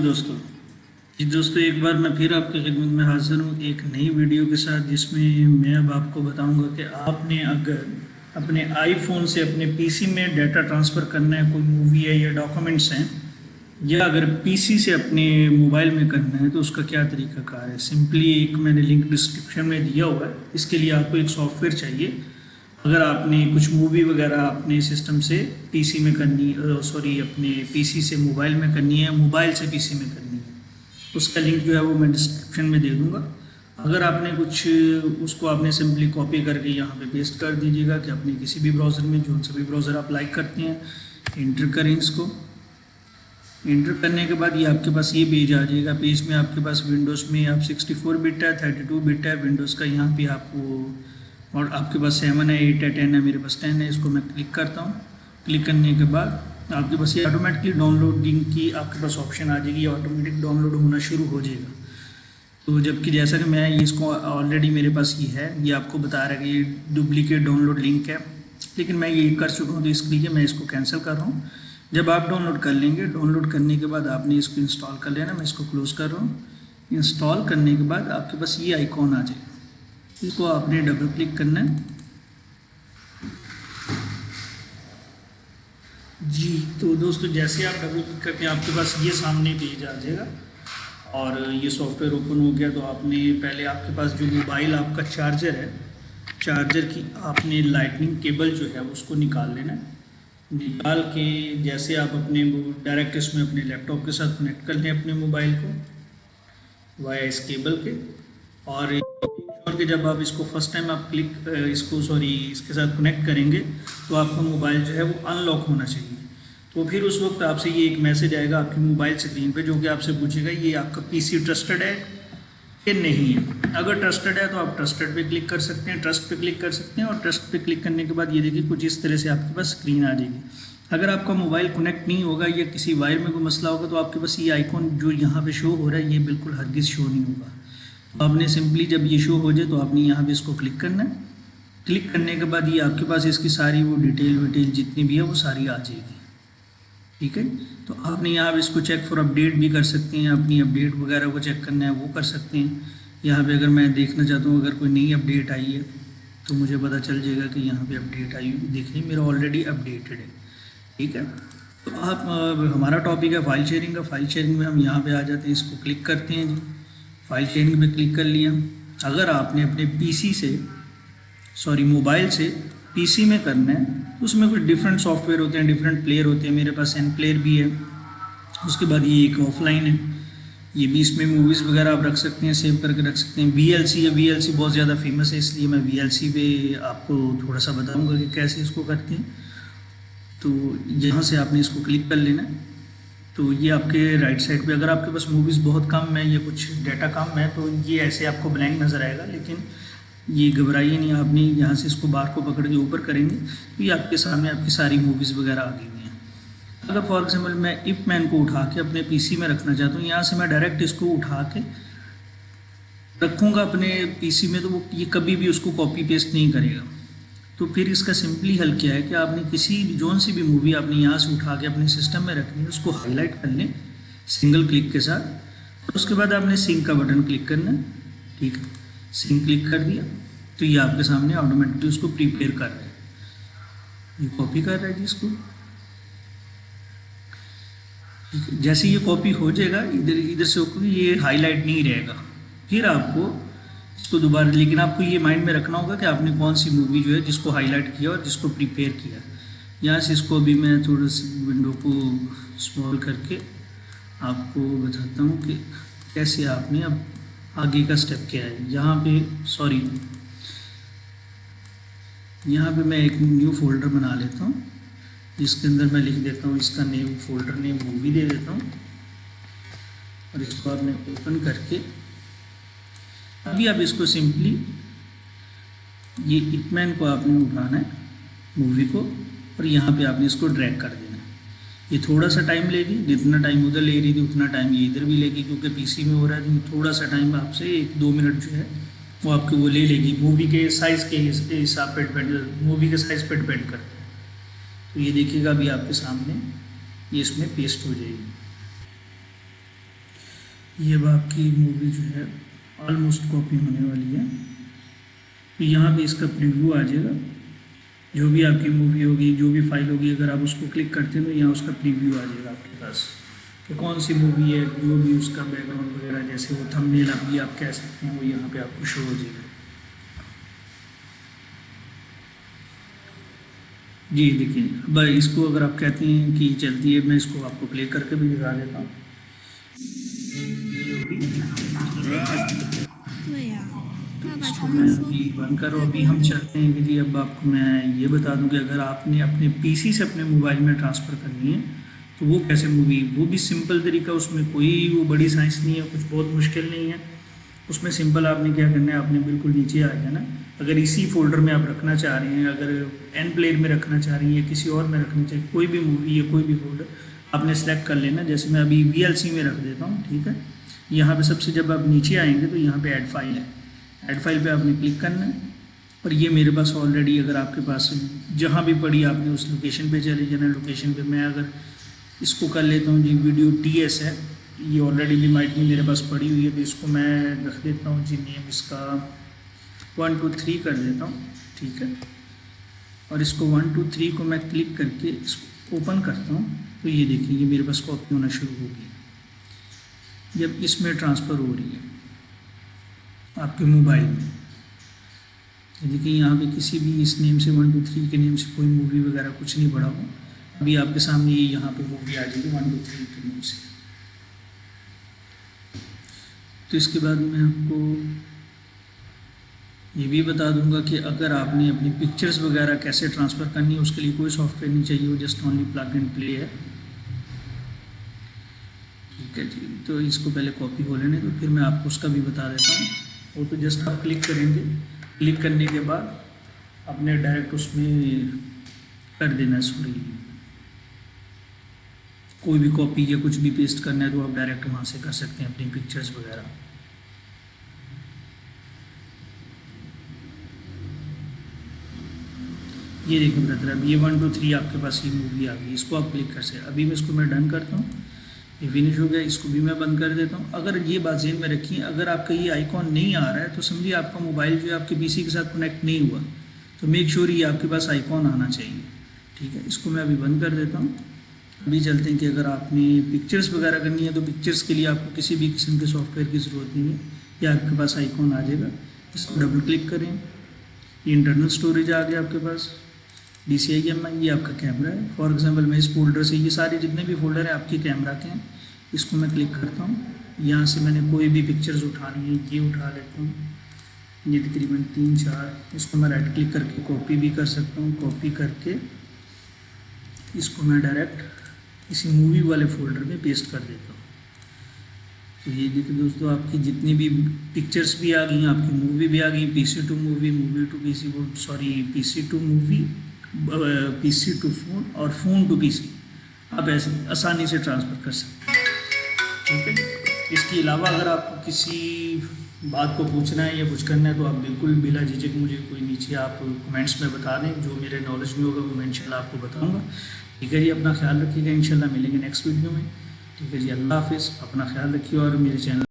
दोस्तों। जी दोस्तों, एक बार मैं फिर आपकी खिदमत में हाजिर हूँ एक नई वीडियो के साथ, जिसमें मैं अब आपको बताऊंगा कि आपने अगर अपने आईफोन से अपने पीसी में डाटा ट्रांसफ़र करना है, कोई मूवी है या डॉक्यूमेंट्स हैं, या अगर पीसी से अपने मोबाइल में करना है तो उसका क्या तरीकाकार है। सिंपली एक मैंने लिंक डिस्क्रिप्शन में दिया हुआ है। इसके लिए आपको एक सॉफ्टवेयर चाहिए। अगर आपने कुछ मूवी वगैरह अपने सिस्टम से पीसी में करनी, सॉरी अपने पीसी से मोबाइल में करनी है, मोबाइल से पीसी में करनी है, उसका लिंक जो है वो मैं डिस्क्रिप्शन में दे दूँगा। अगर आपने कुछ उसको आपने सिंपली कॉपी करके यहाँ पे पेस्ट कर दीजिएगा कि अपने किसी भी ब्राउज़र में, जो सभी ब्राउज़र आप लाइक करते हैं, इंटर करें इसको। इंटर करने के बाद ये आपके पास ये पेज आ जाएगा। पेज में आपके पास विंडोज़ में आप 64 बिट है, 32 बिट है विंडोज़ का। यहाँ पे आपको, और आपके पास 7 है, 8 है, 10 है, मेरे पास 10 है। इसको मैं क्लिक करता हूँ। क्लिक करने के बाद आपके पास ये ऑटोमेटिकली डाउनलोडिंग की आपके पास ऑप्शन आ जाएगी, ऑटोमेटिक डाउनलोड होना शुरू हो जाएगा। तो जबकि जैसा कि मैं इसको ऑलरेडी मेरे पास ये है, ये आपको बता रहा है कि ये डुप्लीकेट डाउनलोड लिंक है, लेकिन मैं ये कर चुका हूँ, तो इसके लिए मैं इसको कैंसिल कर रहा हूँ। जब आप डाउनलोड कर लेंगे, डाउनलोड करने के बाद आपने इसको इंस्टॉल कर लेना। मैं इसको क्लोज़ कर रहा हूँ। इंस्टॉल करने के बाद आपके पास ये आइकॉन आ जाएगा, इसको आपने डबल क्लिक करना है। जी तो दोस्तों, जैसे आप डबल क्लिक करके आपके पास ये सामने पेज आ जाएगा और ये सॉफ्टवेयर ओपन हो गया। तो आपने पहले आपके पास जो मोबाइल आपका चार्जर है, चार्जर की आपने लाइटनिंग केबल जो है उसको निकाल लेना है। निकाल के जैसे आप अपने डायरेक्ट इसमें अपने लैपटॉप के साथ कनेक्ट कर लें अपने मोबाइल को वाया इस केबल के। और कि जब आप इसको फर्स्ट टाइम आप इसके साथ कनेक्ट करेंगे तो आपका मोबाइल जो है वो अनलॉक होना चाहिए। तो फिर उस वक्त आपसे ये एक मैसेज आएगा आपकी मोबाइल स्क्रीन पे, जो कि आपसे पूछेगा ये आपका पीसी ट्रस्टेड है कि नहीं है। अगर ट्रस्टेड है तो आप ट्रस्टेड पे क्लिक कर सकते हैं, ट्रस्ट पे क्लिक कर सकते हैं। और ट्रस्ट पे क्लिक करने के बाद ये देखिए कुछ इस तरह से आपके पास स्क्रीन आ जाएगी। अगर आपका मोबाइल कनेक्ट नहीं होगा या किसी वायर में कोई मसला होगा तो आपके पास ये आइकॉन जो यहाँ पे शो हो रहा है ये बिल्कुल हरगिज़ शो नहीं होगा। तो आपने सिंपली जब ये शो हो जाए तो आपने यहाँ पे इसको क्लिक करना है। क्लिक करने के बाद ये आपके पास इसकी सारी वो डिटेल जितनी भी है वो सारी आ जाएगी। ठीक है, तो आपने यहाँ पे इसको चेक फॉर अपडेट भी कर सकते हैं, अपनी अपडेट वगैरह को चेक करना है वो कर सकते हैं। यहाँ पे अगर मैं देखना चाहता हूँ अगर कोई नई अपडेट आई है तो मुझे पता चल जाएगा कि यहाँ पे अपडेट आई हुई। देखिए मेरा ऑलरेडी अपडेटेड है। ठीक है, तो आप हमारा टॉपिक है फाइल शेयरिंग का। फाइल शेयरिंग में हम यहाँ पे आ जाते हैं, इसको क्लिक करते हैं जी। फाइल शेयरिंग पे क्लिक कर लिया। अगर आपने अपने मोबाइल से पीसी में करना है तो उसमें कुछ डिफरेंट सॉफ्टवेयर होते हैं, डिफरेंट प्लेयर होते हैं। मेरे पास एन प्लेयर भी है। उसके बाद ये एक ऑफलाइन है, ये भी इसमें मूवीज़ वगैरह आप रख सकते हैं, सेव करके रख सकते हैं। वीएलसी है, वीएलसी बहुत ज़्यादा फेमस है, इसलिए मैं वीएलसी पे आपको थोड़ा सा बताऊंगा कि कैसे इसको करते हैं। तो यहाँ से आपने इसको क्लिक कर लेना है। तो ये आपके राइट साइड पे, अगर आपके पास मूवीज़ बहुत कम है या कुछ डाटा कम है तो ये ऐसे आपको ब्लैंक नज़र आएगा, लेकिन ये घबराइए नहीं। आपने यहाँ से इसको बार को पकड़ के ऊपर करेंगे तो ये आपके सामने आपकी सारी मूवीज़ वगैरह आ गई हुई हैं। अगर फॉर एग्जाम्पल मैं इप मैन को उठा के अपने पीसी में रखना चाहता हूँ, यहाँ से मैं डायरेक्ट इसको उठा के रखूँगा अपने पीसी में, तो वो ये कभी भी उसको कॉपी पेस्ट नहीं करेगा। तो फिर इसका सिंपली हल क्या है कि आपने किसी जोन सी भी मूवी आपने यहाँ से उठा के अपने सिस्टम में रखनी है, उसको हाईलाइट कर लें सिंगल क्लिक के साथ। उसके बाद आपने सिंक का बटन क्लिक करना है। ठीक है, सिंक क्लिक कर दिया तो ये आपके सामने ऑटोमेटिकली उसको प्रिपेयर कर रहा है। ये कॉपी कर रहा है जी इसको। जैसे ये कॉपी हो जाएगा इधर से होकर ये हाईलाइट नहीं रहेगा। फिर आपको इसको दोबारा, लेकिन आपको ये माइंड में रखना होगा कि आपने कौन सी मूवी जो है जिसको हाईलाइट किया और जिसको प्रिपेयर किया। यहाँ से इसको अभी मैं थोड़ा सी विंडो को स्मॉल करके आपको बताता हूँ कि कैसे आपने अब आगे का स्टेप क्या है। यहाँ पे मैं एक न्यू फोल्डर बना लेता हूँ, जिसके अंदर मैं लिख देता हूँ इसका नेम, फोल्डर नेम मूवी दे देता हूँ। और इसको आपने ओपन करके अभी आप इसको सिंपली ये इपमैन को आपने उठाना है मूवी को, और यहाँ पे आपने इसको ड्रैग कर देना है। ये थोड़ा सा टाइम लेगी, जितना टाइम उधर ले रही थी उतना टाइम ये इधर भी लेगी, क्योंकि पीसी में हो रहा है। थोड़ा सा टाइम आपसे 1-2 मिनट जो है वो आपके वो ले लेगी। मूवी के साइज़ के हिसाब पर डिपेंड, मूवी के साइज़ पर डिपेंड करता है। तो ये देखिएगा अभी आपके सामने ये इसमें पेस्ट हो जाएगी। ये अब आपकी मूवी जो है ऑलमोस्ट कॉपी होने वाली है। तो यहाँ पे इसका प्रीव्यू आ जाएगा। जो भी आपकी मूवी होगी, जो भी फाइल होगी, अगर आप उसको क्लिक करते हैं तो यहाँ उसका प्रीव्यू आ जाएगा आपके पास कि कौन सी मूवी है, जो भी उसका बैकग्राउंड वगैरह, जैसे वो थंबनेल अभी आप कह सकते हैं, वो यहाँ पे आपको शो हो जाएगा। जी देखिए, अब इसको अगर आप कहते हैं कि चलती है, मैं इसको आपको प्ले करके भी दिखा देता हूँ। 对呀，爸爸 इसको 常 मैं 常说 अभी बंद करो। 外 अभी 国 हम 人 चलते हैं कि जी, अब आपको मैं ये बता दूं कि अगर आपने अपने पीसी से अपने मोबाइल में ट्रांसफ़र करनी है तो वो कैसे मूवी, वो भी सिंपल तरीका, उसमें कोई वो बड़ी साइंस नहीं है, कुछ बहुत मुश्किल नहीं है। उसमें सिंपल आपने क्या करना है, आपने बिल्कुल नीचे आ जाना। अगर इसी फोल्डर में आप रखना चाह रहे हैं, अगर एन प्लेयर में रखना चाह रही हैं, किसी और में रखना चाहिए, कोई भी मूवी या कोई भी फोल्डर आपने सेलेक्ट कर लेना। जैसे मैं अभी VLC में रख देता हूँ, ठीक है। यहाँ पे सबसे जब आप नीचे आएंगे तो यहाँ पे ऐड फाइल है, ऐड फाइल पे आपने क्लिक करना है। और ये मेरे पास ऑलरेडी, अगर आपके पास जहाँ भी पड़ी आपने उस लोकेशन पे चले जाना। लोकेशन पे मैं अगर इसको कर लेता हूँ जी, वीडियो TS है, ये ऑलरेडी भी माइट में मेरे पास पड़ी हुई है, तो इसको मैं रख देता हूँ जी, नेम इसका 1 2 3 कर देता हूँ, ठीक है। और इसको 1 2 3 को मैं क्लिक करके इसको ओपन करता हूँ तो ये देखिए, ये मेरे पास कॉपी होना शुरू होगी। जब इसमें ट्रांसफ़र हो रही है आपके मोबाइल में, देखिए यहाँ पे किसी भी इस नेम से 1 2 3 के नेम से कोई मूवी वगैरह कुछ नहीं पड़ा हो। अभी आपके सामने ये यहाँ पे मूवी आ जाएगी 1 2 3 के नेम से। तो इसके बाद मैं आपको ये भी बता दूंगा कि अगर आपने अपनी पिक्चर्स वगैरह कैसे ट्रांसफ़र करनी है, उसके लिए कोई सॉफ्टवेयर नहीं चाहिए, वो just only plug and play है, ठीक है जी। तो इसको पहले कॉपी हो लेने तो फिर मैं आपको उसका भी बता देता हूँ। वो तो जस्ट आप क्लिक करेंगे, क्लिक करने के बाद अपने डायरेक्ट उसमें कर देना है। सॉरी, कोई भी कॉपी या कुछ भी पेस्ट करना है तो आप डायरेक्ट वहाँ से कर सकते हैं अपनी पिक्चर्स वगैरह। ये देखिए ब्रदर, अब ये 1 2 3 आपके पास ये मूवी आ गई, इसको आप क्लिक कर सकते। अभी मैं इसको मैं डन करता हूँ, ये फिनिश हो गया। इसको भी मैं बंद कर देता हूँ। अगर ये बात ज़हन में रखिए, अगर आपका ये आइकॉन नहीं आ रहा है तो समझिए आपका मोबाइल जो है आपके PC के साथ कनेक्ट नहीं हुआ। तो मेक श्योर ये आपके पास आइकॉन आना चाहिए, ठीक है। इसको मैं अभी बंद कर देता हूँ। अभी चलते हैं कि अगर आपने पिक्चर्स वगैरह करनी है तो पिक्चर्स के लिए आपको किसी भी किस्म के सॉफ्टवेयर की ज़रूरत नहीं है, ये आपके पास आइकॉन आ जाएगा। इसको डबल क्लिक करें, ये इंटरनल स्टोरेज आ गया आपके पास। DCI-MI ये आपका कैमरा है। फॉर एग्जांपल मैं इस फोल्डर से, ये सारे जितने भी फोल्डर हैं आपके कैमरा के हैं, इसको मैं क्लिक करता हूँ। यहाँ से मैंने कोई भी पिक्चर्स उठानी है, ये उठा लेता हूँ, ये तकरीबन 3 4। इसको मैं राइट क्लिक करके कॉपी भी कर सकता हूँ। कॉपी करके इसको मैं डायरेक्ट इसी मूवी वाले फोल्डर में पेस्ट कर देता हूँ। तो ये देखिए दोस्तों, आपकी जितनी भी पिक्चर्स भी आ गई, आपकी मूवी भी आ गई, PC to movie, movie to PC, sorry PC to movie, PC to phone और फ़ोन टू PC, आप ऐसे आसानी से ट्रांसफ़र कर सकते हैं, ठीक है। इसके अलावा अगर आपको किसी बात को पूछना है या कुछ करना है तो आप बिल्कुल बिला झिझक मुझे कोई नीचे आप कमेंट्स में बता दें, जो मेरे नॉलेज में होगा वो मैं इंशाल्लाह आपको बताऊंगा, ठीक है जी। अपना ख्याल रखिएगा, इंशाल्लाह मिलेंगे नेक्स्ट वीडियो में, ठीक है जी। अल्लाह हाफिज़, अपना ख्याल रखिए और मेरे चैनल